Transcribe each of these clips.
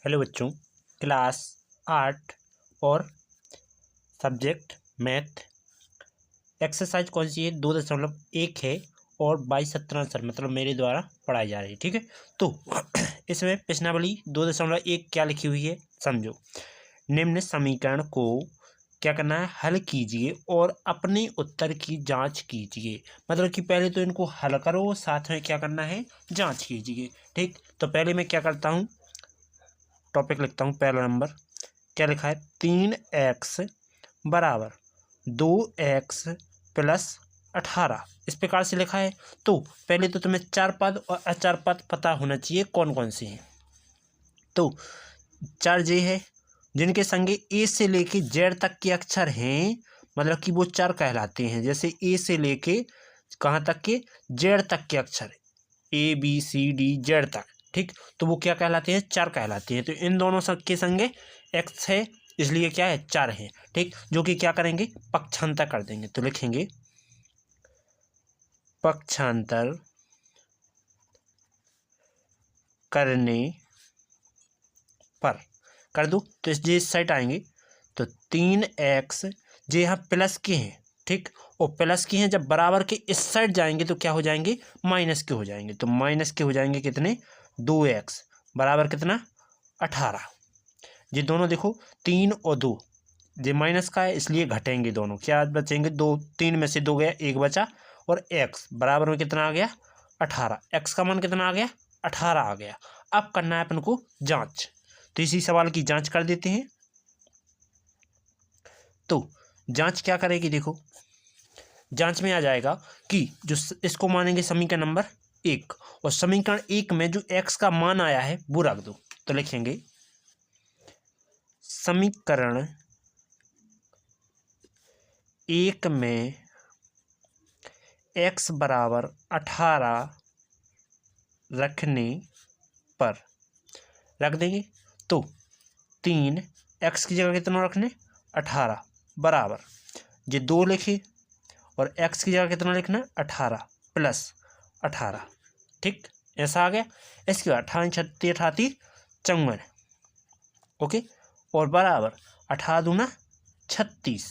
Hello बच्चों, class 8 और subject math exercise कौन सी है? 2.1 है और 22 आंसर मतलब मेरे द्वारा पढ़ाई जा रही है। ठीक है, तो इसमें प्रश्नावली 2.1 क्या लिखी हुई है समझो। निम्न समीकरण को क्या करना है, हल कीजिए और अपने उत्तर की जांच कीजिए। मतलब कि पहले तो इनको हल करो, साथ में क्या करना है, जांच कीजिए। ठीक, तो पहले मैं क्या करता हूँ, टॉपिक लिखता हूँ। पहला नंबर क्या लिखा है, 3x बराबर 2x प्लस 18 इस प्रकार से लिखा है। तो पहले तो तुम्हें चार पद और अचार पद पता होना चाहिए कौन कौन से हैं। तो चार जे है जिनके संगे ए से लेके जेड तक के अक्षर हैं, मतलब कि वो चार कहलाते हैं। जैसे ए से लेके कहाँ तक के, जेड तक के अक्षर, ABCD Z तक। ठीक, तो वो क्या कहलाते हैं, चार कहलाते हैं। तो इन दोनों के संगे एक्स है, इसलिए क्या है, चार है। ठीक, जो कि क्या करेंगे, पक्षांतर कर देंगे। तो लिखेंगे पक्षांतर करने पर कर दो तो इस साइड आएंगे। तो 3x जो यहाँ प्लस के हैं, ठीक, और प्लस के हैं, जब बराबर के इस साइड जाएंगे तो क्या हो जाएंगे, माइनस के हो जाएंगे। तो माइनस के हो जाएंगे कितने, 2x बराबर कितना, 18। ये दोनों देखो 3 और 2, ये माइनस का है इसलिए घटेंगे दोनों। क्या बचेंगे, 2, 3 में से 2 गया, 1 बचा। और x बराबर में कितना आ गया, 18। x का मान कितना आ गया, 18 आ गया। अब करना है अपन को जांच। तो इसी सवाल की जांच कर देते हैं। तो जांच क्या करेगी, देखो जांच में आ जाएगा कि जो इसको मानेंगे समीकरण नंबर 1, और समीकरण 1 में जो x का मान आया है वो रख दो। तो लिखेंगे समीकरण 1 में x बराबर 18 रखने पर रख देंगे। तो 3 x की जगह कितना रखने, 18 बराबर ये 2 लिखे, और x की जगह कितना लिखना, 18 प्लस 18। ठीक, ऐसा आ गया। इसके बाद 18 36 38 54, ओके, और बराबर 18 दूना 36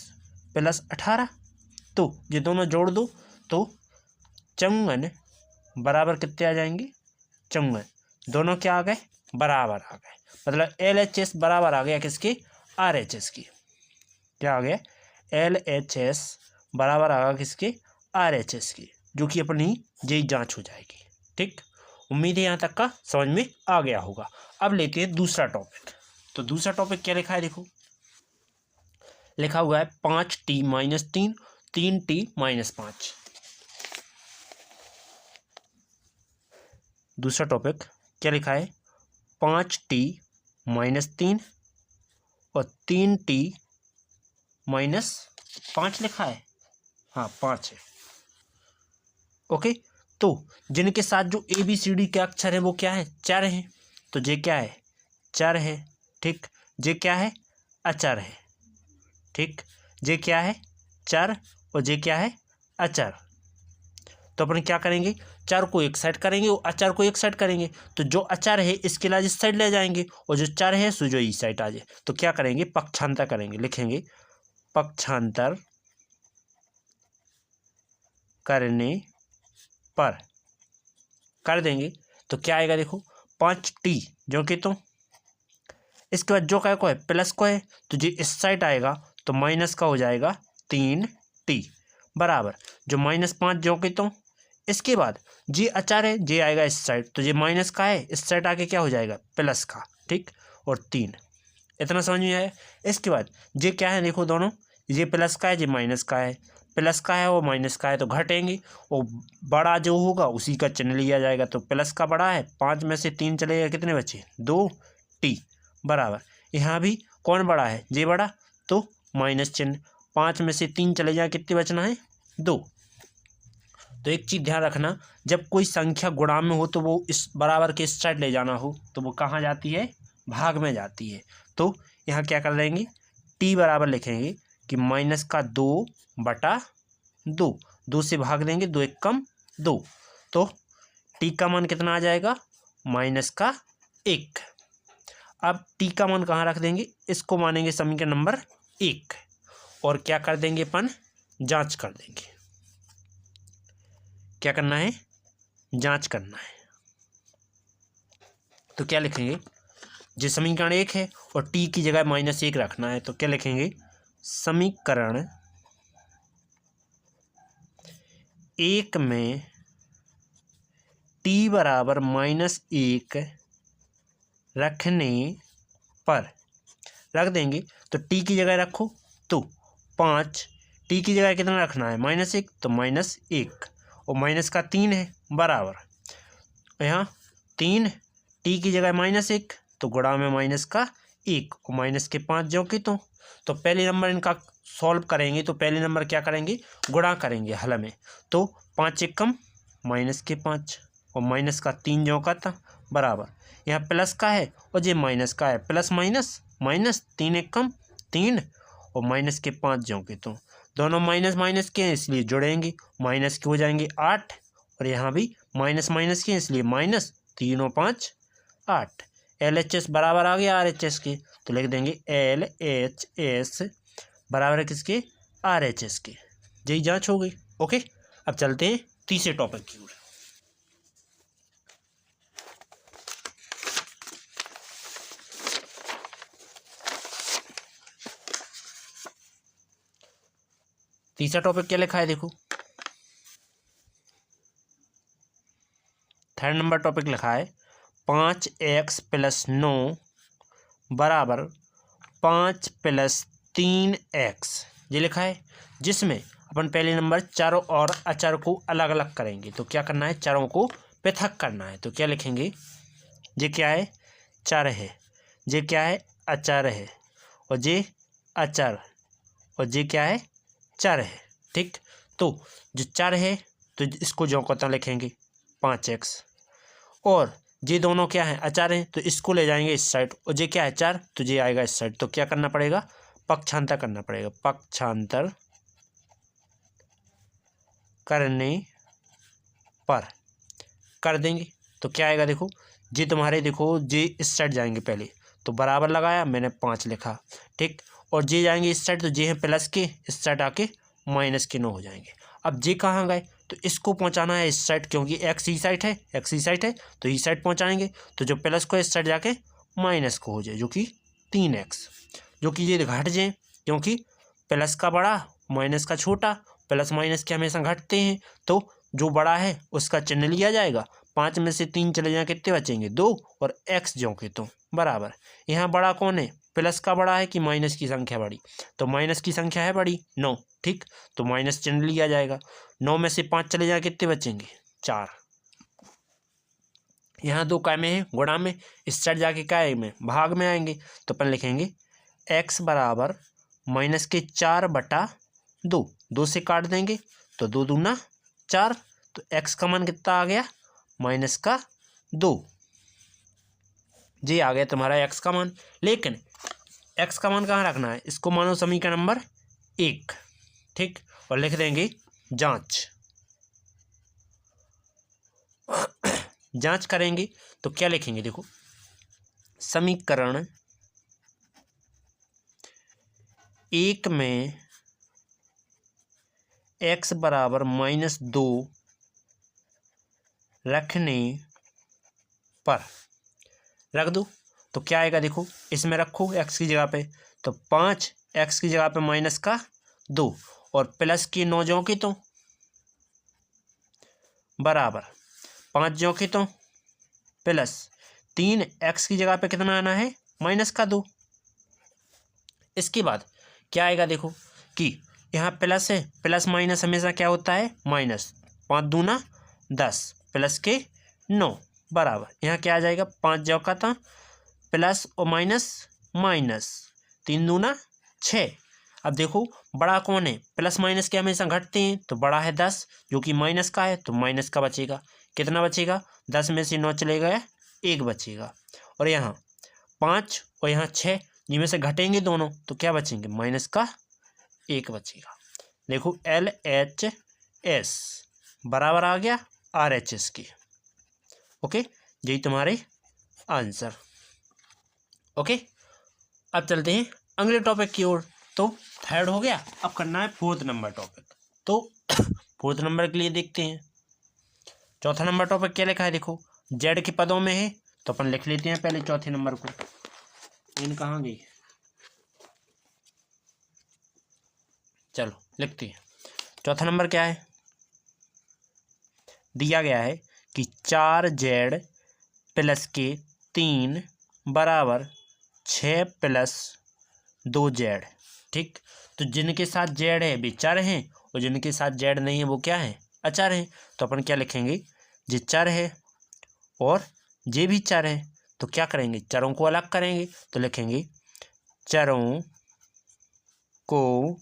प्लस 18। तो ये दोनों जोड़ दो तो 54 बराबर कितने आ जाएंगे, 54 दोनों क्या आ गए, बराबर आ गए। मतलब LHS बराबर आ गया किसके, RHS की। क्या आ गया, LHS बराबर आ गया किसके, RHS की, जो कि अपनी जेई जांच हो जाएगी। ठीक, उम्मीद है यहाँ तक का समझ में आ गया होगा। अब लेते हैं दूसरा टॉपिक। तो दूसरा टॉपिक क्या लिखा है, देखो लिखा हुआ है 5t-3 3t-5। दूसरा टॉपिक क्या लिखा है, 5t-3 और 3t-5 लिखा है। हाँ 5 है, ओके। तो जिनके साथ जो ABCD के अक्षर है वो क्या है, चार हैं। तो जे क्या है, चार है। ठीक, जे क्या है, अचर है। ठीक, जे क्या है, चार, और जे क्या है, अचर। तो अपन क्या करेंगे, चार को एक साइड करेंगे और अचार को एक साइड करेंगे। तो जो अचार है इसके लाज इस साइड ले जाएंगे, और जो चार है सो जो इस साइड आ जाए। तो क्या करेंगे, पक्षांतर करेंगे। लिखेंगे पक्षांतर करने पर कर देंगे तो क्या आएगा, देखो 5t जो कि, तो इसके बाद जो को है प्लस को है, तो जो इस साइड आएगा तो माइनस का हो जाएगा 3t बराबर जो -5 जो कि, तो इसके बाद जे अचार है, जे आएगा इस साइड, तो ये माइनस का है, इस साइड आके क्या हो जाएगा, प्लस का। ठीक, और 3, इतना समझ में आया। इसके बाद जे क्या है, देखो दोनों, ये प्लस का है, ये माइनस का है। प्लस का है और माइनस का है तो घटेंगे, और बड़ा जो होगा उसी का चिन्ह लिया जाएगा। तो प्लस का बड़ा है, 5 में से 3 चलेगा, कितने बचे, 2t बराबर। यहाँ भी कौन बड़ा है, जे बड़ा, तो माइनस चिन्ह। 5 में से 3 चले जाए, कितने बचना है, 2। तो एक चीज़ ध्यान रखना, जब कोई संख्या गुणा में हो तो वो इस बराबर के इस साइड ले जाना हो तो वो कहाँ जाती है, भाग में जाती है। तो यहाँ क्या कर देंगे, t बराबर लिखेंगे कि -2/2, 2 से भाग देंगे, 2 एक कम 2, तो t का मान कितना आ जाएगा, -1। अब टी का मान कहाँ रख देंगे, इसको मानेंगे समीकरण नंबर 1 और क्या कर देंगे अपन, जांच कर देंगे। क्या करना है, जांच करना है। तो क्या लिखेंगे, जो समीकरण 1 है और टी की जगह -1 रखना है, तो क्या लिखेंगे, समीकरण 1 में टी बराबर -1 रखने पर रख देंगे। तो टी की जगह रखो तो 5, टी की जगह कितना रखना है, -1, तो -1 और माइनस का 3 है बराबर यहाँ 3, टी की जगह -1 तो गुणा में -1 और माइनस के 5 जो कि तो पहले नंबर इनका सॉल्व करेंगे तो पहले नंबर क्या करेंगे, गुणा करेंगे हल में। तो 5 एकम -5 और माइनस का 3 जो का था बराबर, यहाँ प्लस का है और ये माइनस का है, प्लस माइनस माइनस, 3 एकम 3 और माइनस के 5 जो के तो दोनों माइनस माइनस के हैं इसलिए जुड़ेंगे, माइनस के हो जाएंगे 8 और यहाँ भी माइनस माइनस के इसलिए माइनस, 3 और 5 8। LHS बराबर आ गया RHS के, तो लिख देंगे LHS बराबर है किसके, RHS के। यही जांच हो गई। ओके, अब चलते हैं तीसरे टॉपिक की ओर। तीसरा टॉपिक क्या लिखा है, देखो थर्ड नंबर टॉपिक लिखा है 5x + 9 बराबर 5 + 3x, ये लिखा है, जिसमें अपन पहले नंबर चरों और अचर को अलग अलग करेंगे। तो क्या करना है, चरों को पृथक करना है। तो क्या लिखेंगे, ये क्या है, चर है, ये क्या है, अचर है, और ये अचर और ये क्या है, चर है। ठीक, तो जो चर है तो इसको जो कहता लिखेंगे 5x, और ये दोनों क्या है, अचर हैं, तो इसको ले जाएंगे इस साइड, और ये क्या है, चर, तो ये आएगा इस साइड। तो क्या करना पड़ेगा, पक्षांतर करना पड़ेगा, पक्षांतर करने पर कर देंगे। तो क्या आएगा, देखो ये तुम्हारे, देखो ये इस साइड जाएंगे पहले, तो बराबर लगाया मैंने 5 लिखा। ठीक, और ये जाएंगे इस साइड, तो ये हैं प्लस के, इस साइड आके माइनस के 9 हो जाएंगे। अब ये कहाँ गए, तो इसको पहुंचाना है इस साइड, क्योंकि एक्स ई साइड है, एक्स ई साइड है तो ई साइड पहुंचाएंगे। तो जो प्लस को इस साइड जाके माइनस को हो जाए, जो कि 3x, जो कि ये घट जाए, क्योंकि प्लस का बड़ा माइनस का छोटा, प्लस माइनस के हमेशा घटते हैं, तो जो बड़ा है उसका चिन्ह लिया जाएगा। 5 में से 3 चले जाए, कितने बचेंगे, 2, और x जो के तो बराबर, यहाँ बड़ा कौन है, प्लस का बड़ा है कि माइनस की संख्या बड़ी, तो माइनस की संख्या है बड़ी 9। ठीक, तो माइनस चिन्ह लिया जाएगा। 9 में से 5 चले जाए, कितने बचेंगे, 4। यहाँ 2 काय में है, गुणा में, इस साइड जाके काय में, भाग में आएंगे। तो अपन लिखेंगे x बराबर -4/2, 2 से काट देंगे तो 2 दूना 4, तो x का मान कितना आ गया, -2। जी आ गया तुम्हारा x का मान। लेकिन x का मान कहाँ रखना है, इसको मानो समीकरण नंबर 1। ठीक, और लिख देंगे जांच। जांच करेंगे तो क्या लिखेंगे, देखो समीकरण 1 में x बराबर -2 रखने पर रख दो। तो क्या आएगा, देखो इसमें रखो x की जगह पे, तो 5 x की जगह पे -2 और प्लस की 9 जो की तो बराबर 5 जो की तो प्लस 3 x की जगह पे कितना आना है, -2। इसके बाद क्या आएगा, देखो कि यहाँ प्लस है, प्लस माइनस हमेशा क्या होता है, माइनस। 5 दूना 10 प्लस के 9 बराबर, यहाँ क्या आ जाएगा, 5 जो का था प्लस और माइनस माइनस, 3 दूना 6। अब देखो बड़ा कौन है, प्लस माइनस के हमेशा घटते हैं, तो बड़ा है 10 जो कि माइनस का है, तो माइनस का बचेगा, कितना बचेगा, 10 में से 9 चले गए, 1 बचेगा। और यहाँ 5 और यहाँ 6 जिनमें से घटेंगे दोनों, तो क्या बचेंगे, -1 बचेगा। देखो LHS बराबर आ गया RHS की। ओके, यही तुम्हारे आंसर। ओके, अब चलते हैं अगले टॉपिक की ओर। तो थर्ड हो गया, अब करना है फोर्थ नंबर टॉपिक। तो फोर्थ नंबर के लिए देखते हैं। चौथा नंबर टॉपिक क्या लिखा है, देखो जेड के पदों में है, तो अपन लिख लेते हैं पहले चौथे नंबर को। इन कहाँ गई, चलो लिखते हैं। चौथा नंबर क्या है, दिया गया है कि 4z प्लस के 3 बराबर 6 प्लस 2z। ठीक, तो जिनके साथ जेड है वे चर हैं और जिनके साथ जेड नहीं है वो क्या है, अचर हैं। तो अपन क्या लिखेंगे, जे चर है और जे भी चर है, तो क्या करेंगे, चरों को अलग करेंगे। तो लिखेंगे चरों को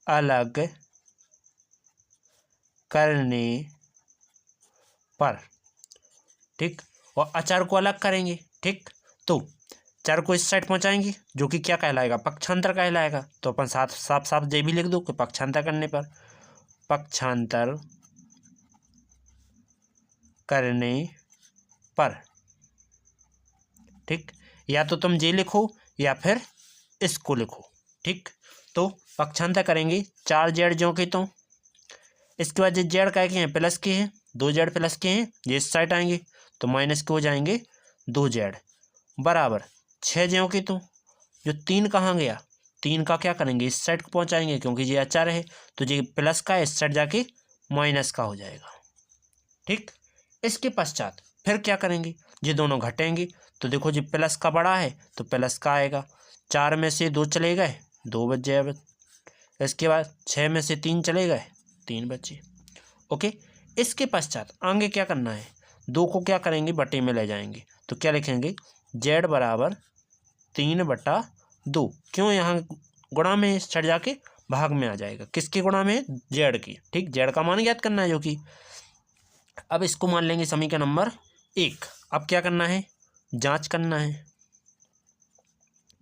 अलग करने पर, ठीक, और अचर को अलग करेंगे। ठीक, तो चर को इस साइड पहुंचाएंगे जो कि क्या कहलाएगा, पक्षांतर कहलाएगा। तो अपन साफ साफ साफ जे भी लिख दो कि पक्षांतर करने पर, पक्षांतर करने पर। ठीक, या तो तुम जे लिखो या फिर इसको लिखो। ठीक, तो पक्षांतर करेंगे 4z जो कि, तो इसके बाद जेड का के हैं प्लस के हैं, 2z प्लस के हैं, ये इस साइड आएंगे तो माइनस के हो जाएंगे 2z बराबर 6 ज्यों की, तो जो 3 कहाँ गया, 3 का क्या करेंगे, इस साइड को पहुंचाएंगे क्योंकि ये अचर है, तो ये प्लस का इस साइड जाके माइनस का हो जाएगा। ठीक, इसके पश्चात फिर क्या करेंगे, ये दोनों घटेंगे। तो देखो जी प्लस का बड़ा है तो प्लस का आएगा, 4 में से 2 चले गए, 2 बच जाए। इसके बाद 6 में से 3 चले गए, 3 बचे। ओके, इसके पश्चात आगे क्या करना है, 2 को क्या करेंगे, बटे में ले जाएंगे। तो क्या लिखेंगे, जेड बराबर 3/2। क्यों, यहाँ गुणा में छट जाके भाग में आ जाएगा, किसके गुणा में, जेड की। ठीक, जेड का मान ज्ञात करना है जो कि, अब इसको मान लेंगे समीकरण नंबर 1। अब क्या करना है, जांच करना है।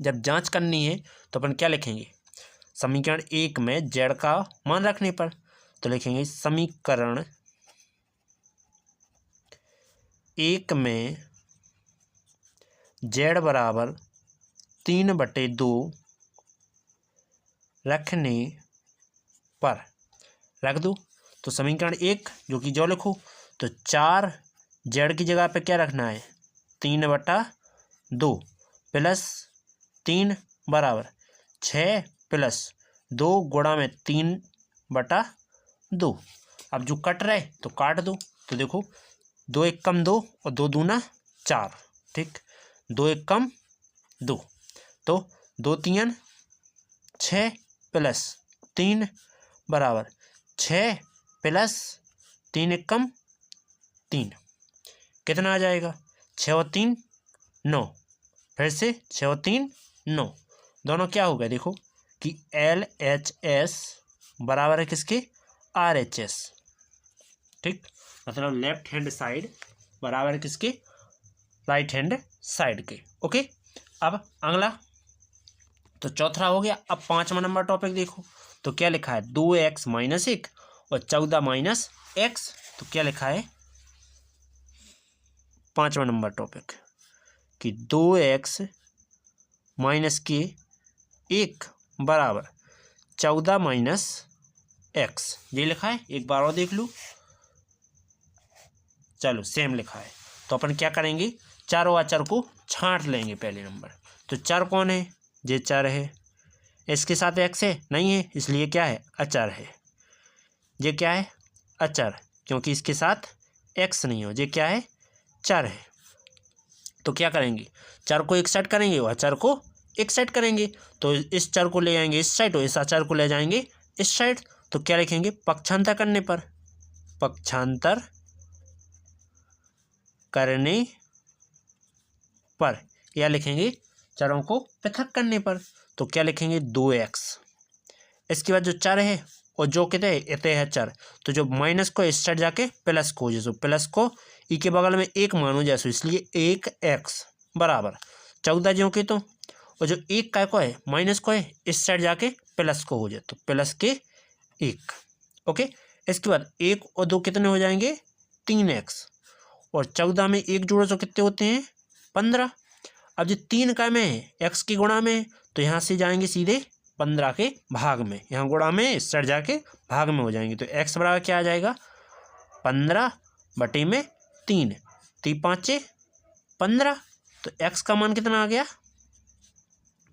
जब जांच करनी है तो अपन क्या लिखेंगे, समीकरण 1 में जेड का मान रखने पर, तो लिखेंगे समीकरण 1 में जेड बराबर 3/2 रखने पर, रख दो। तो समीकरण 1 जो कि जो लिखो, तो 4 जेड की जगह पे क्या रखना है, 3/2 प्लस 3 बराबर 6 प्लस 2 गुणा में 3/2। अब जो कट रहे तो काट दो। तो देखो 2 1 कम 2 और 2 दूना 4। ठीक, 2 1 कम 2, तो 2 3 6 प्लस 3 बराबर 6 प्लस 3 1 कम 3, कितना आ जाएगा, 6 और 3 9। फिर से 6 और 3 9, दोनों क्या हो गए, देखो कि LHS बराबर है किसके, RHS। ठीक, मतलब लेफ्ट हैंड साइड बराबर है किसके, राइट हैंड साइड के। ओके, अब अगला तो चौथा हो गया। अब 5वां नंबर टॉपिक देखो, तो क्या लिखा है, 2x - 1 और 14 - x। तो क्या लिखा है 5वां नंबर टॉपिक कि 2x - 1 बराबर 14 - x, ये लिखा है। एक बार और देख लो, चलो सेम लिखा है। तो अपन क्या करेंगे, चारों अचर को छांट लेंगे पहले नंबर। तो चर कौन है, ये चर है, इसके साथ x है नहीं है, इसलिए क्या है, अचर है। ये क्या है, अचर, क्योंकि इसके साथ x नहीं हो, ये क्या है, चर है। तो क्या करेंगे, चर को एक साइड करेंगे और अचर को एक साइड करेंगे। तो इस चर को ले जाएंगे इस साइड और इस अचर को ले जाएंगे इस साइड। तो क्या लिखेंगे, पक्षांतर करने पर, पक्षांतर करने पर, या लिखेंगे चरों को पृथक करने पर। तो क्या लिखेंगे, 2x। इसके बाद जो चर है और जो कितने इतने है चर, तो जो माइनस को इस साइड जाके प्लस को, जैसे प्लस को ई के बगल में 1 मानो जैसे, इसलिए 1x बराबर 14 जो कि, तो और जो 1 का को है माइनस को है इस साइड जाके प्लस को हो जाए, तो प्लस के 1। ओके, इसके बाद 1 और 2 कितने हो जाएंगे, 3x, और 14 में 1 जोड़ो तो कितने होते हैं, 15। अब जो 3 का में है एक्स के गुणा में, तो यहाँ से जाएंगे सीधे 15 के भाग में, यहाँ गुणा में इस साइड जाके भाग में हो जाएंगे। तो एक्स बराबर क्या आ जाएगा 15/3, 3 5 15। तो एक्स का मान कितना आ गया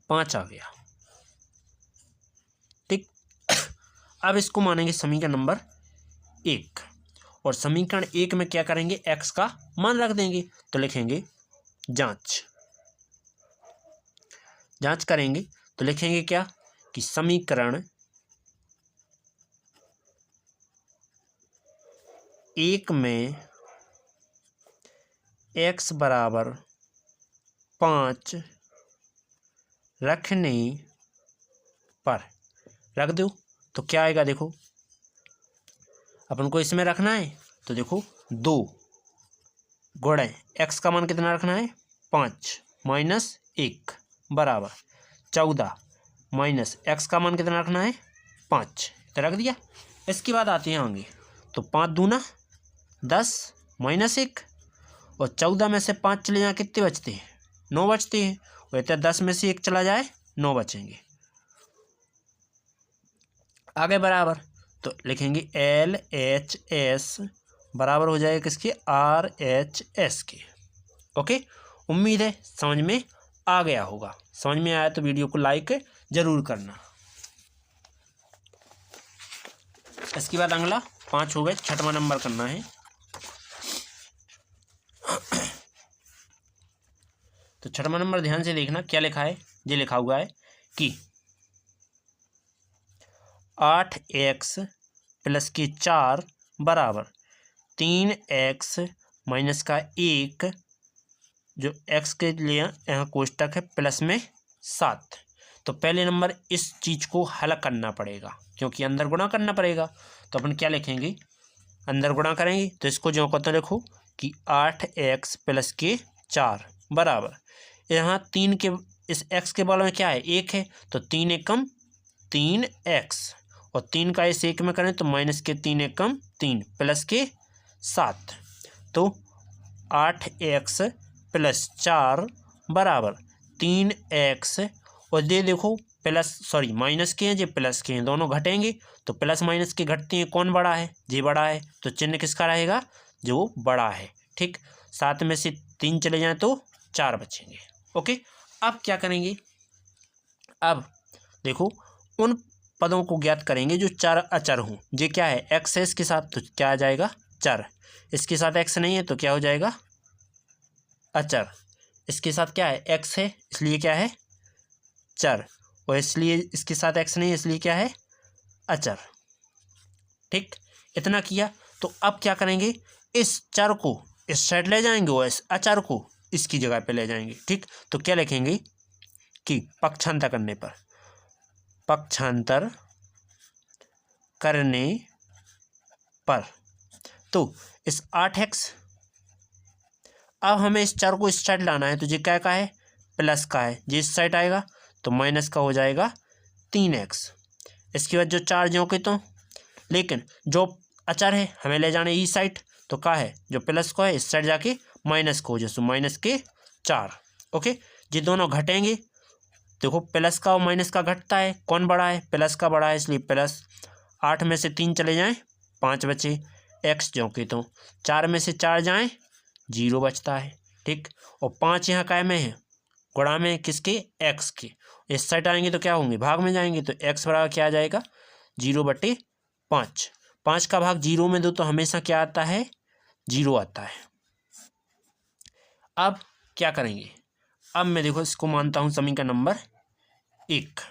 5 आ गया। ठीक, अब इसको मानेंगे समीकरण नंबर 1, और समीकरण 1 में क्या करेंगे एक्स का मान रख देंगे। तो लिखेंगे जांच करेंगे, तो लिखेंगे क्या कि समीकरण 1 में x बराबर 5 रखने पर, रख दो तो क्या आएगा, देखो अपन को इसमें रखना है, तो देखो 2 गुणे x का मान कितना रखना है 5 माइनस 1 बराबर 14 माइनस x का मान कितना रखना है 5, तो रख दिया। इसके बाद आते हैं आगे, तो 5 दूना 10 माइनस 1, और 14 में से 5 चले जाए कितने बचते हैं 9 बचते हैं, और इतना 10 में से 1 चला जाए 9 बचेंगे। आगे बराबर, तो लिखेंगे LHS बराबर हो जाएगा किसके RHS के। ओके, उम्मीद है समझ में आ गया होगा। समझ में आया तो वीडियो को लाइक जरूर करना। इसके बाद अगला 5 हो गए, 6वां नंबर करना है। तो 6वां नंबर ध्यान से देखना क्या लिखा है। ये लिखा हुआ है कि 8x प्लस के 4 बराबर 3x माइनस का 1, जो x के लिए यहाँ कोष्टक है प्लस में 7। तो पहले नंबर इस चीज़ को हल करना पड़ेगा, क्योंकि अंदर गुणा करना पड़ेगा। तो अपन क्या लिखेंगे, अंदर गुणा करेंगे, तो इसको जो कहते हैं लिखो कि 8x प्लस के 4 बराबर, यहाँ 3 के इस x के बगल में क्या है 1 है, तो 3 एकम 3x, और 3 का इस 1 में करें तो माइनस के 3 एकम 3 प्लस के 7। तो 8x प्लस 4 बराबर 3x, और ये देखो प्लस सॉरी माइनस के हैं, ये प्लस के हैं, दोनों घटेंगे, तो प्लस माइनस के घटते हैं, कौन बड़ा है ये बड़ा है, तो चिन्ह किसका रहेगा जो बड़ा है। ठीक, 7 में से 3 चले जाएं तो 4 बचेंगे। ओके, अब क्या करेंगे, अब देखो उन पदों को ज्ञात करेंगे जो 4 अचर हों। ये क्या है एक्स है इसके साथ, तो क्या आ जाएगा चर, इसके साथ एक्स नहीं है तो क्या हो जाएगा अचर, इसके साथ क्या है एक्स है इसलिए क्या है चर, और इसलिए इसके साथ एक्स नहीं है इसलिए क्या है अचर। ठीक, इतना किया, तो अब क्या करेंगे, इस चर को इस साइड ले जाएंगे और इस अचर को इसकी जगह पे ले जाएंगे। ठीक, तो क्या लिखेंगे कि पक्षांतर करने पर, पक्षांतर करने पर, तो इस 8x, अब हमें इस चर को इस साइड लाना है, तो ये क्या का है प्लस का है, ये इस साइड आएगा तो माइनस का हो जाएगा 3x। इसके बाद जो 4 जो के, तो लेकिन जो अचर है हमें ले जाना इस साइड, तो क्या है जो प्लस को है इस साइड जाके माइनस को हो जाए, माइनस के 4। ओके, ये दोनों घटेंगे, देखो प्लस का और माइनस का घटता है, कौन बड़ा है प्लस का बड़ा है, इसलिए प्लस 8 में से 3 चले जाएं 5 बचे, एक्स जो कि तो 4 में से 4 जाएं 0 बचता है। ठीक, और 5 यहाँ काय में है गुणा में किसके एक्स के, इस साइड आएंगे तो क्या होंगे भाग में जाएंगे, तो एक्स बराबर क्या आ जाएगा 0/5। 5 का भाग 0 में दो तो हमेशा क्या आता है 0 आता है। अब क्या करेंगे, अब मैं देखो इसको मानता हूँ समीकरण नंबर 1,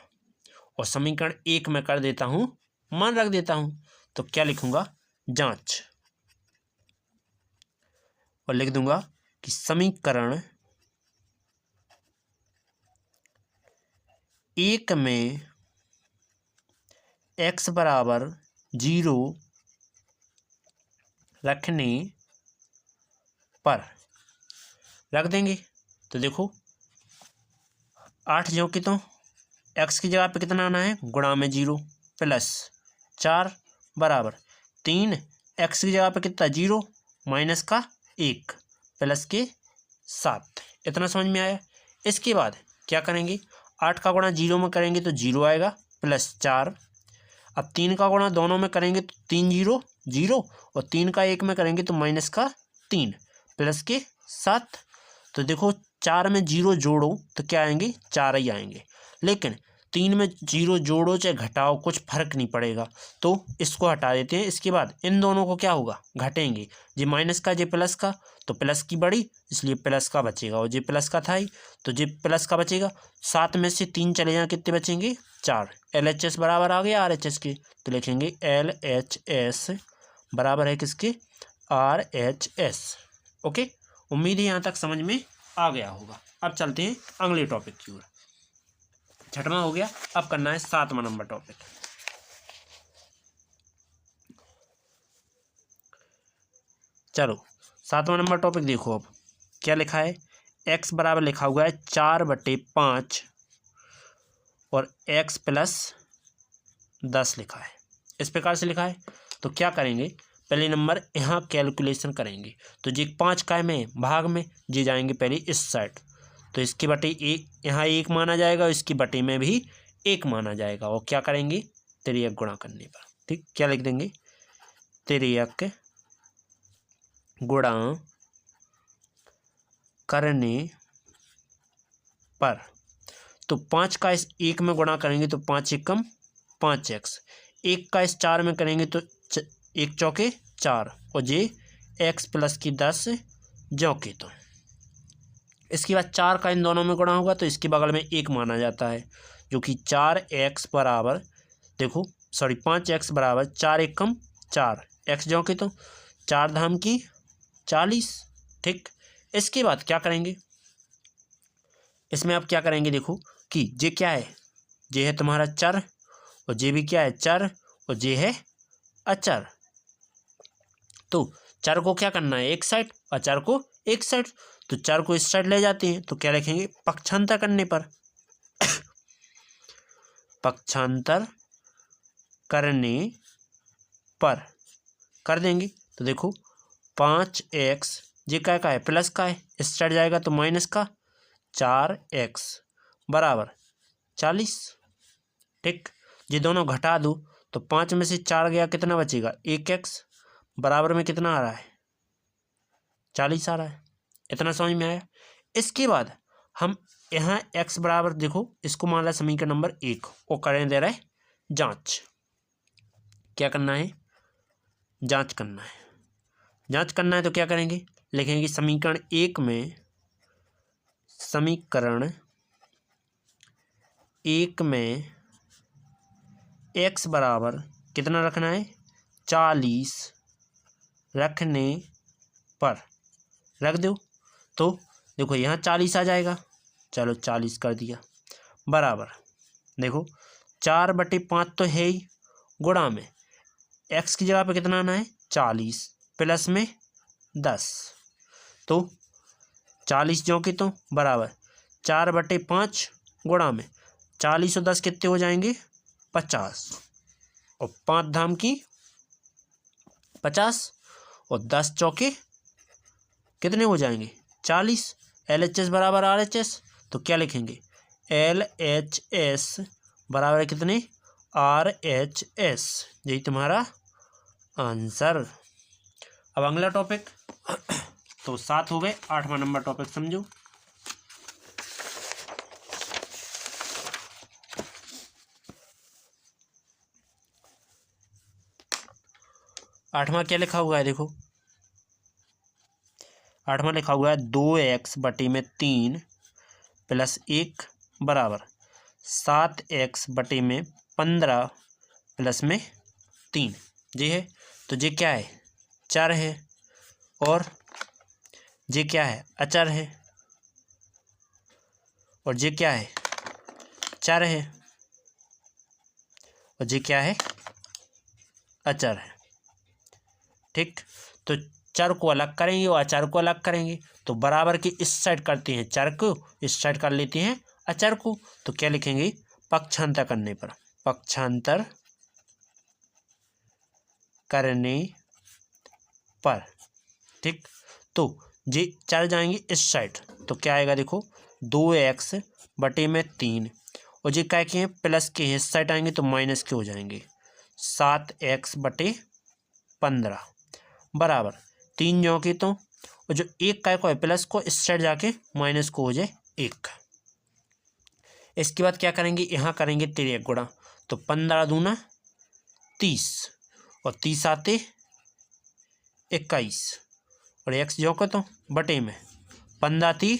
और समीकरण 1 में कर देता हूँ मान रख देता हूँ, तो क्या लिखूंगा जांच, और लिख दूंगा कि समीकरण 1 में x बराबर 0 रखने पर, रख देंगे, तो देखो 8 जो कि तो x की जगह पे कितना आना है गुणा में 0 प्लस 4 बराबर 3, x की जगह पे कितना 0 माइनस का 1 प्लस के 7। इतना समझ में आया। इसके बाद क्या करेंगे, 8 का गुणा 0 में करेंगे तो 0 आएगा प्लस 4। अब 3 का गुणा दोनों में करेंगे तो 3 0 0 और 3 का 1 में करेंगे तो माइनस का 3 प्लस के 7। तो देखो 4 में 0 जोड़ो तो क्या आएंगे, 4 ही आएंगे। लेकिन 3 में 0 जोड़ो चाहे घटाओ कुछ फर्क नहीं पड़ेगा, तो इसको हटा देते हैं। इसके बाद इन दोनों को क्या होगा, घटेंगे। जे माइनस का जे प्लस का, तो प्लस की बड़ी इसलिए प्लस का बचेगा, और जे प्लस का था ही तो जे प्लस का बचेगा। 7 में से 3 चले जाए कितने बचेंगे, 4। LHS बराबर आ गया RHS के, तो लिखेंगे LHS बराबर है किसके, RHS। ओके, उम्मीद है यहाँ तक समझ में आ गया होगा। अब चलते हैं अगले टॉपिक की ओर। 6वां हो गया, अब करना है 7वां नंबर टॉपिक। चलो 7वां नंबर टॉपिक देखो। अब क्या लिखा है, x बराबर लिखा हुआ है 4/5 और x प्लस 10 लिखा है। इस प्रकार से लिखा है। तो क्या करेंगे, पहले नंबर यहाँ कैलकुलेशन करेंगे। तो जी 5 काय में भाग में जी जाएंगे पहले इस साइड, तो इसकी बटे एक यहाँ 1 माना जाएगा, इसकी बटे में भी 1 माना जाएगा। और क्या करेंगे, 3 गुणा करने पर, ठीक, क्या लिख देंगे, 3 गुणा करने पर। तो 5 का इस 1 में गुणा करेंगे तो 5 एकम 5x, 1 का इस 4 में करेंगे तो 1 चौके 4 और जे x प्लस की 10 ज्यों के तो। इसके बाद 4 का इन दोनों में गुणा होगा तो इसके बगल में 1 माना जाता है, जो कि 4x बराबर, देखो सॉरी 5x बराबर 4 एकम 4, x ज्यों के तो 4 धाम की 40, ठीक। इसके बाद क्या करेंगे, इसमें अब क्या करेंगे, देखो कि जे क्या है, जे है तुम्हारा चर और जे भी क्या है चर और जे है अचर। तो चर को क्या करना है एक साइड, अचर को एक साइड। तो चर को इस साइड ले जाते हैं तो क्या लिखेंगे, पक्षांतर करने पर पक्षांतर करने पर कर देंगे। तो देखो 5x जे का है प्लस का है, इस साइड जाएगा तो माइनस का 4x बराबर 40, ठीक। ये दोनों घटा दो तो 5 में से 4 गया, कितना बचेगा 1x बराबर में कितना आ रहा है, 40 आ रहा है। इतना समझ में आया। इसके बाद हम यहाँ x बराबर, देखो इसको मान ला समीकरण नंबर 1 और करें दे रहे जांच। क्या करना है, जांच करना है। जांच करना है तो क्या करेंगे, लिखेंगे समीकरण 1 में, समीकरण 1 में x बराबर कितना रखना है, 40 रखने पर रख दो। तो देखो यहाँ 40 आ जाएगा, चलो 40 कर दिया बराबर, देखो 4/5 तो है ही, गुणा में x की जगह पे कितना आना है 40 प्लस में 10। तो 40 जो कि तो बराबर 4/5 गुणा में 40 और 10 कितने हो जाएंगे 50, और 5 धाम की 50 और 10 चौके कितने हो जाएंगे 40। LHS बराबर RHS, तो क्या लिखेंगे LHS बराबर कितने RHS, यही तुम्हारा आंसर। अब अगला टॉपिक तो 7 हो गए, 8वां नंबर टॉपिक समझो। आठवां क्या लिखा हुआ है, देखो 8वां लिखा हुआ है 2x/3 प्लस 1 बराबर 7x/15 प्लस में 3। जी है, तो जे क्या है चर है और जे क्या है अचर है, और जे क्या है चर है और जे क्या है अचर है, ठीक। तो चर को अलग करेंगे और अचर को अलग करेंगे, तो बराबर के इस साइड करते हैं चर को, इस साइड कर लेते हैं अचर को। तो क्या लिखेंगे पक्षांतर करने पर, पक्षांतर करने पर, ठीक। तो जे चर जाएंगे इस साइड तो क्या आएगा, देखो 2x बटे में 3 और ये क्या के हैं प्लस के हैं, इस साइड आएंगे तो माइनस के हो जाएंगे। 7x बटे 15 बराबर 3 जो की तो और जो एक का है प्लस को इस साइड जाके माइनस को हो जाए 1। इसके बाद क्या करेंगे, यहाँ करेंगे 3 गुणा तो 15 दूना 30 और 30 आते 21 और x जो का तो बटे में 15 ×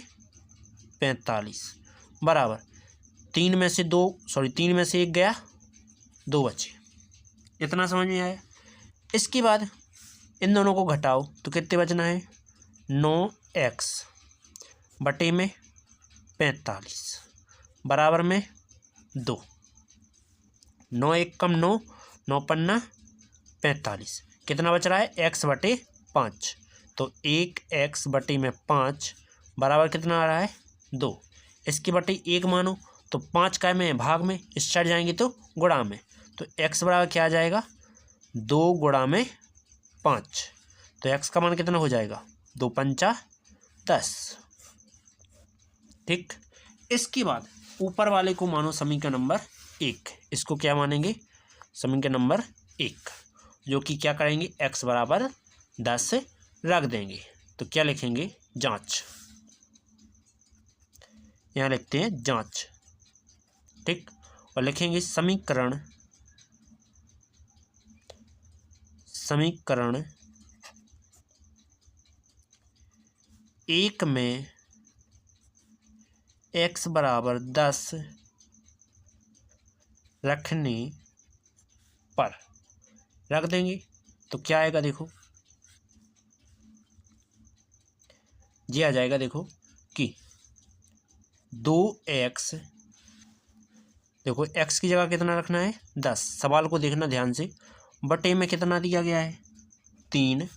45 बराबर 3 में से 1 गया 2 बचे। इतना समझ में आया। इसके बाद इन दोनों को घटाओ तो कितने बचना है 9x बटे में 45 बराबर में 2। 9 1 कम 9, 9 पन्ना 45, कितना बच रहा है x बटे 5 तो 1x बटे में 5 बराबर कितना आ रहा है 2। इसकी बटे 1 मानो तो 5 का में भाग में इस साइड जाएंगे तो गुणा में तो x बराबर क्या आ जाएगा 2 गुणा में 5 तो x का मान कितना हो जाएगा 2 पंचा 10। ठीक। इसके बाद ऊपर वाले को मानो समीकरण नंबर 1, इसको क्या मानेंगे समीकरण नंबर 1 जो कि क्या करेंगे x बराबर 10 रख देंगे तो क्या लिखेंगे जांच, यहाँ लिखते हैं जांच। ठीक। और लिखेंगे समीकरण 1 में x बराबर 10 रखने पर रख देंगे तो क्या आएगा देखो, ये आ जाएगा देखो कि 2x, देखो x की जगह कितना रखना है 10, सवाल को देखना ध्यान से, बटे में कितना दिया गया है 3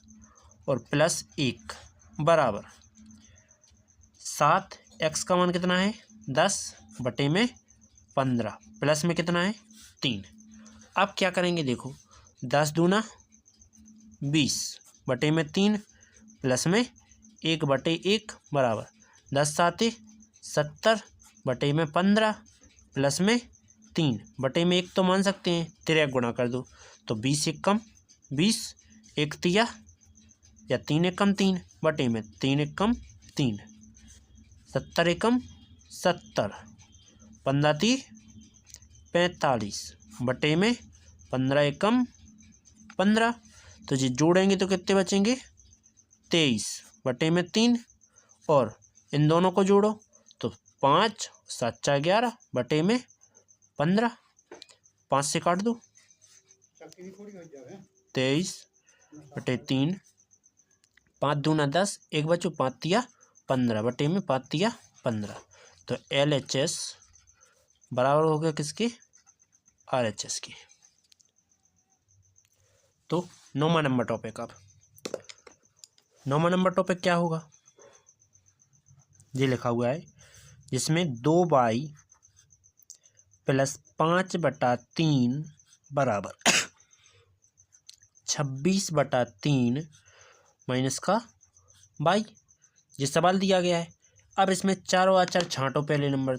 और प्लस 1 बराबर 7, x का मान कितना है 10 बटे में 15 प्लस में कितना है 3। अब क्या करेंगे देखो 10 दूना 20 बटे में 3 प्लस में 1 बटे 1 बराबर 10 7 70 बटे में 15 प्लस में 3 बटे में 1 तो मान सकते हैं, 3 गुणा कर दो तो 20 1 कम 20 1 तिया या 3 1 कम 3 बटे में 3 1 कम 3 70 एकम 70 15 × 45 बटे में 15 एकम 15 तो जी जोड़ेंगे तो कितने बचेंगे 23 बटे में 3 और इन दोनों को जोड़ो तो 5 7 4 11 बटे में 15, 5 से काट दो 23 बटे 3, 5 दूना 10 1 बचो 5 तिया 15 बटे में 5 तिया 15 तो LHS बराबर हो गया किसके RHS के। तो 9वां नंबर टॉपिक, अब 9वां नंबर टॉपिक क्या होगा, ये लिखा हुआ है जिसमें 2y प्लस 5/3 बराबर 26/3 माइनस का y, ये सवाल दिया गया है। अब इसमें चारों अचर छांटो पहले नंबर,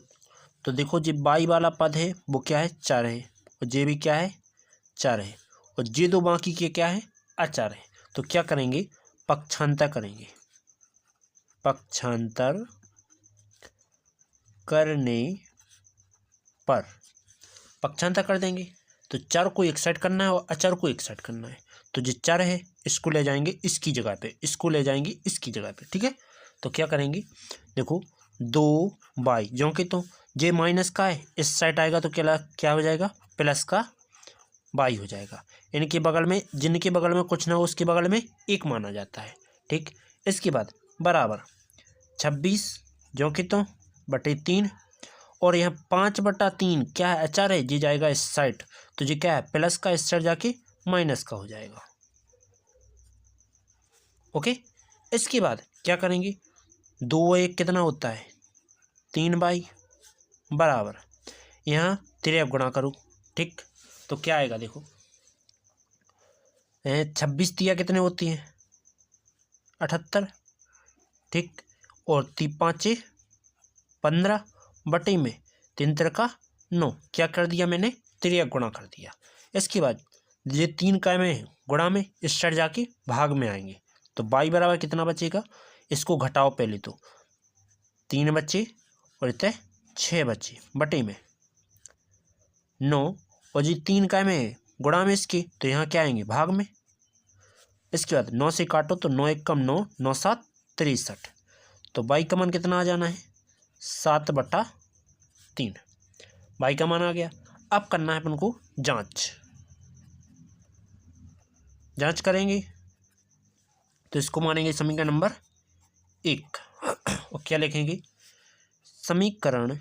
तो देखो जो y वाला पद है वो क्या है 4 है और जे भी क्या है 4 है और जे दो बाकी के क्या है अचर है। तो क्या करेंगे पक्षांतर करेंगे, पक्षांतर करने पर पक्षांतर कर देंगे तो 4 को एक साइड करना है और अचर को एक साइड करना है। तो जो 4 है इसको ले जाएंगे इसकी जगह पे, इसको ले जाएंगे इसकी जगह पे। ठीक है, तो क्या करेंगे देखो 2y जो कि तो जे माइनस का है इस साइड आएगा तो क्या हो जाएगा प्लस का y हो जाएगा। इनके बगल में जिनके बगल में कुछ ना हो उसके बगल में 1 माना जाता है। ठीक, इसके बाद बराबर 26 जो कि तो बटे 3 और यहाँ 5/3 क्या है अचर है, जी जाएगा इस साइड तो जी क्या है प्लस का इस साइड जाके माइनस का हो जाएगा। ओके, इसके बाद क्या करेंगे 2 और 1 कितना होता है 3y बराबर यहाँ 3 गुणा करो। ठीक, तो क्या आएगा देखो 26 तिया कितने होती हैं 78। ठीक, और 3 5 15 बटे में 3 तिरका 9, क्या कर दिया मैंने, तिर्यक गुणा कर दिया। इसके बाद ये 3 काय में है गुणा में, इस साइड जाके भाग में आएंगे तो y बराबर कितना बचेगा, इसको घटाओ पहले तो, 3 बचे और इतने 6 बचे बटे में 9, और जी 3 काय में है गुणा में इसके, तो यहाँ क्या आएंगे भाग में। इसके बाद 9 से काटो तो 9 एक कम 9, 9 7 63, तो y का मान कितना आ जाना है 7/3, y का मान आ गया। अब करना है अपन को जांच करेंगे तो इसको मानेंगे समीकरण नंबर 1 और क्या लिखेंगे, समीकरण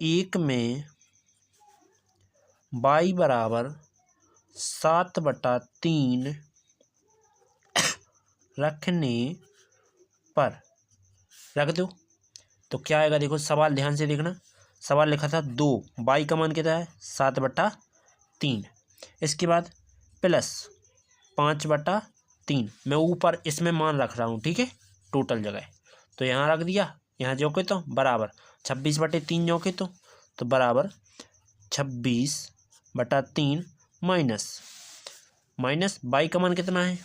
1 में y बराबर 7/3 रखने पर, रख दो तो क्या आएगा, देखो सवाल ध्यान से देखना, सवाल लिखा था 2, y का मान कितना है 7/3, इसके बाद प्लस 5/3, मैं ऊपर इसमें मान रख रहा हूँ, ठीक है, टोटल जगह, तो यहाँ रख दिया, यहाँ जो के तो बराबर 26/3 जो के तो बराबर 26/3 माइनस y का मान कितना है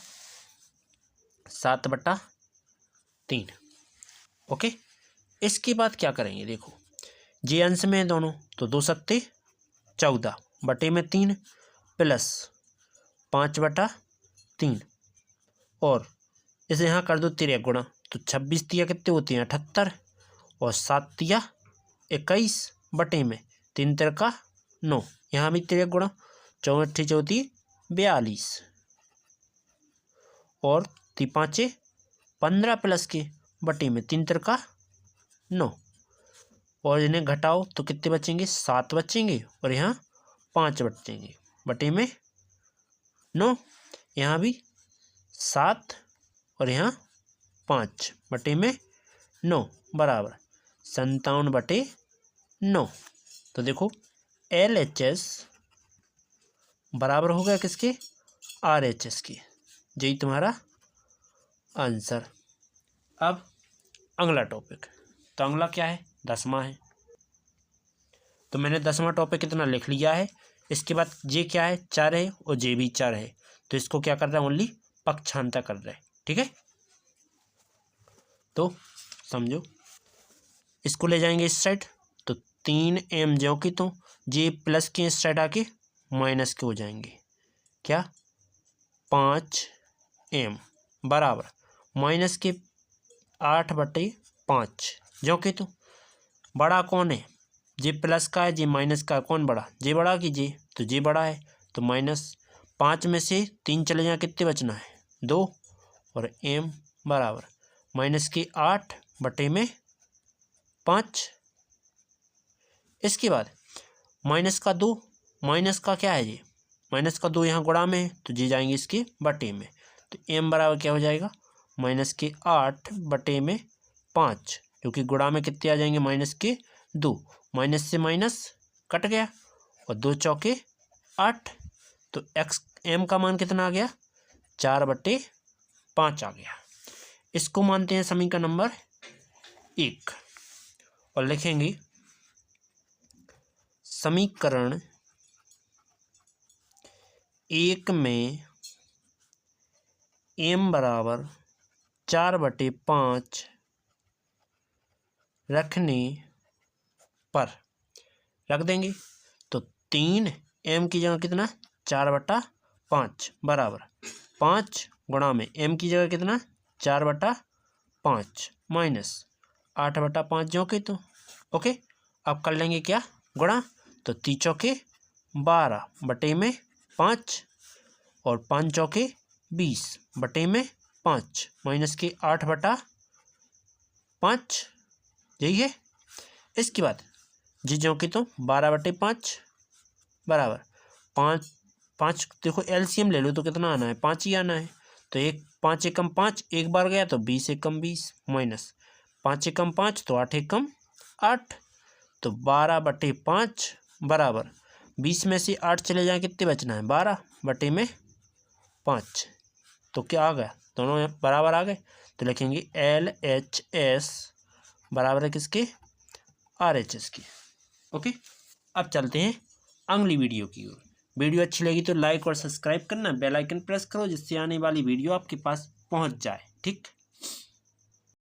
7/3। ओके, इसके बाद क्या करेंगे, देखो जे अंश में है दोनों, तो 2 सत्ते 14 बटे में 3 प्लस 5/3, और इसे यहाँ कर दो तिर्यक गुणा, तो 26 तिया कितने होते हैं 78, और 7 तिया 21 बटे में 3 तिरका 9, यहाँ भी तिर्यक गुणा, 64 चौथी 42, और 5 15 प्लस के बटे में 3 तिरका 9, और इन्हें घटाओ तो कितने बचेंगे 7 बचेंगे, और यहाँ 5 बचेंगे बटे में 9, यहाँ भी 7 और यहाँ 5 बटे में 9 बराबर 57/9। तो देखो LHS बराबर हो गया किसके, RHS के, यही तुम्हारा आंसर। अब अगला टॉपिक, तो अगला क्या है 10वां है, तो मैंने 10वां टॉपिक कितना लिख लिया है। इसके बाद जे क्या है 4 है और जे भी 4 है, तो इसको क्या कर रहा है ओनली पक्षांतर कर रहा है, ठीक है। तो समझो, इसको ले जाएंगे इस साइड तो 3m जो कि तो जे प्लस के इस साइड आके माइनस के हो जाएंगे, क्या 5m बराबर माइनस के 8/5, जो कि तो बड़ा कौन है, जे प्लस का है जे माइनस का, कौन बड़ा, जे बड़ा कि जे, तो जे बड़ा है, तो -5 में से 3 चले जाए कितने बचना है 2, और m बराबर माइनस के 8/5। इसके बाद माइनस का 2, माइनस का क्या है जी, माइनस का 2 यहाँ गुणा में है, तो जी जाएंगे इसके बटे में, तो m बराबर क्या हो जाएगा माइनस के 8/5, क्योंकि गुणा में कितने आ जाएंगे -2, माइनस से माइनस कट गया, और 2 चौके 8, तो m का मान कितना आ गया 4/5 आ गया। इसको मानते हैं समीकरण नंबर 1 और लिखेंगे समीकरण 1 में m बराबर 4/5 रखने पर, रख देंगे तो 3m की जगह कितना 4/5 बराबर 5 गुणा में m की जगह कितना 4/5 माइनस 8/5 जो के तो ओके। अब कर लेंगे क्या गुणा, तो 3 चौके 12 बटे में 5, और 5 चौके 20 बटे में 5 माइनस के 8/5, यही है। इसके बाद जी जो कि तो 12/5 बराबर 5 देखो एलसीएम ले लो तो कितना आना है 5 ही आना है, तो 5 एकम 5 एक बार गया तो 20 एकम 20 माइनस 5 एकम 5 तो 8 एकम 8, तो 12/5 बराबर 20 में से 8 चले जाए कितने बचना है 12/5, तो क्या आ गया दोनों बराबर आ गए, तो तो लिखेंगे LHS बराबर है किसके, RHS के। ओके, अब चलते हैं अगली वीडियो की ओर। वीडियो अच्छी लगी तो लाइक और सब्सक्राइब करना, बेल आइकन प्रेस करो जिससे आने वाली वीडियो आपके पास पहुंच जाए। ठीक।